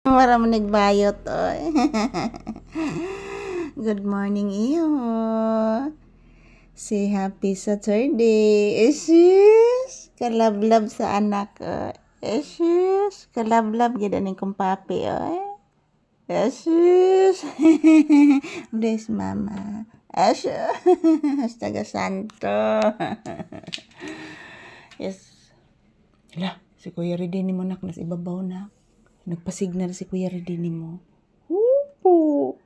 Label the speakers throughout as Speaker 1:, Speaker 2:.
Speaker 1: Para mo nagbayot, oy. Good morning, iyo. Say happy Saturday. Isis, kalablab sa anak, oy. Isis, kalablab gid aning kong papi, oy. Isis. Bless mama. Isis, taga santo. Yes. Hala, si Kuya Ridini mo nak, nas ibabaw na. Nagpa-signal si Kuya Ridini mo. Hupo.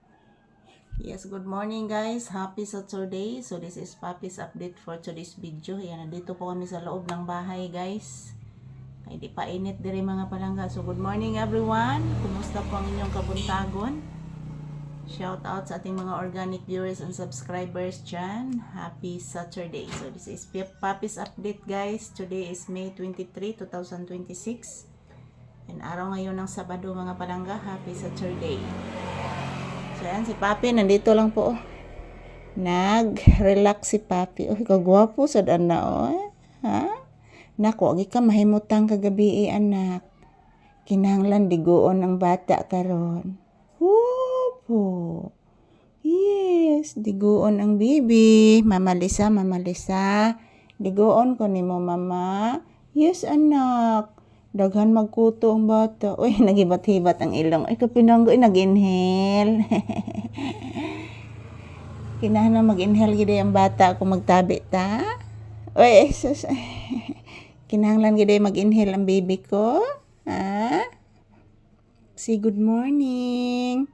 Speaker 1: Yes, good morning guys. Happy Saturday. So this is Papi's update for today's video. Ayan, nandito po kami sa loob ng bahay guys. Ay, di pa init dire mga palangga. So good morning everyone. Kumusta po ang inyong kabuntagon? Shout out sa ating mga organic viewers and subscribers dyan. Happy Saturday. So this is Papi's update guys. Today is May 23, 2026. And araw ngayon ng Sabado mga palangga. Happy Saturday. So yan si Papi. Nandito lang po. Nag-relax si Papi. Oh, kagwapo sa na oh. Ha? Naku, agi ka mahimutang kagabi anak. Kinahanglan digoon ang bata karon. Opo. Yes, digoon ang bibi. Mama Lisa. Digoon ko ni mo, mama. Yes, anak. Daghan magkuto ang bata. Uy, nagibat-hibat ang ilong. Ay, kapinanggo, nag-inhale. Kinahanglan mag-inhale gid ang bata kung magtabi ta. Uy, sus. Kinahanglan gid mag-inhale ang baby ko. Ha? Say good morning.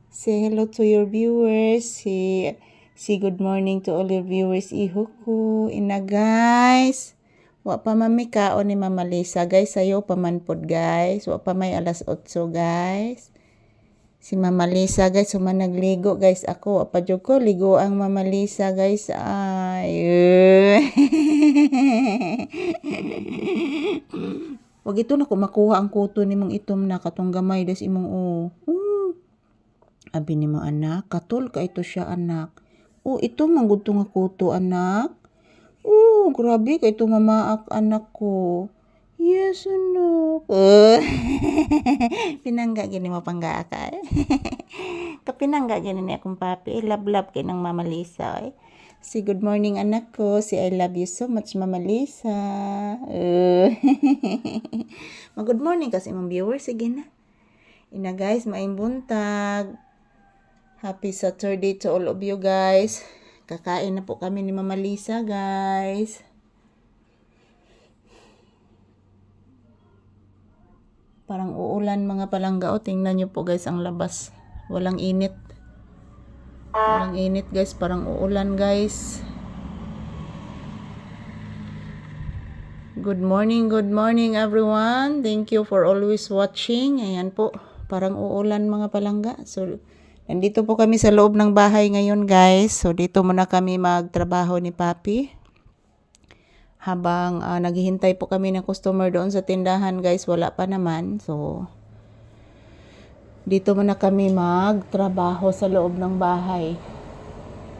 Speaker 1: Say hello to your viewers. Say good morning to all your viewers. Iho ko. Ina guys. Wa pa mamikaon ni Mama Lisa. Guys, sayo pamanpod guys. Wa pa may alas 8 guys. Si Mama Lisa guys. Suma nagligo guys. Ako. Wa pa dyan ko. Ligo ang Mama Lisa guys. Ay. Wag ito na kumakuha ang kuto ni mong itom na katong gamay des imong abi ni mo anak, katol ka ito siya anak. Ito manggod to nga kuto anak. Grabe ka ito mamaak anak ko. Yes anak. Pinangga gini mo pangga ka. Kapinangga gini ni akong papi. Love kay ng Mama Lisa. Say good morning anak ko. Say I love you so much Mama Lisa. Good morning kasi mong viewers. Sige na. Ina guys, maing buntag. Happy Saturday to all of you guys. Kakain na po kami ni Mama Lisa guys. Parang uulan mga palangga. Tingnan nyo po guys ang labas. Walang init. Walang init guys. Parang uulan guys. Good morning everyone. Thank you for always watching. Ayan po. Parang uulan mga palangga. So, nandito po kami sa loob ng bahay ngayon guys. So dito muna kami magtrabaho ni Papi. Habang naghihintay po kami ng customer doon sa tindahan guys. Wala pa naman. So dito muna kami magtrabaho sa loob ng bahay.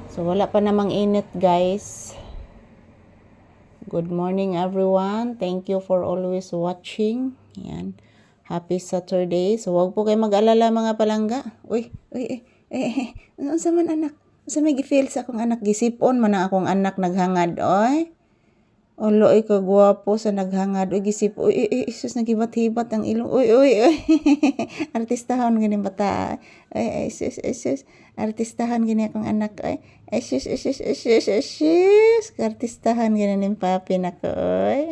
Speaker 1: So wala pa namang init guys. Good morning everyone. Thank you for always watching. Yan. Happy Saturday. So, wag po kayo mag-alala mga palangga. Uy. Ano sa man anak? Sa may gifeel sa akong anak. Gisipon man ang akong anak naghangad. Oy. Olo, ay kagwapo sa naghangad. Uy, gisip. Uy, sus, nagibat-hibat ang ilong. Uy. Artistahan gini bata. Uy, sus. Artistahan gini akong anak. Uy. Sus. Artistahan gini ng papi na ko. Uy.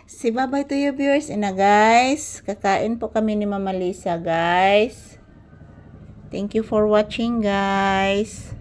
Speaker 1: Si bye-bye to you viewers. Ina guys, kakain po kami ni Mama Lisa guys. Thank you for watching guys.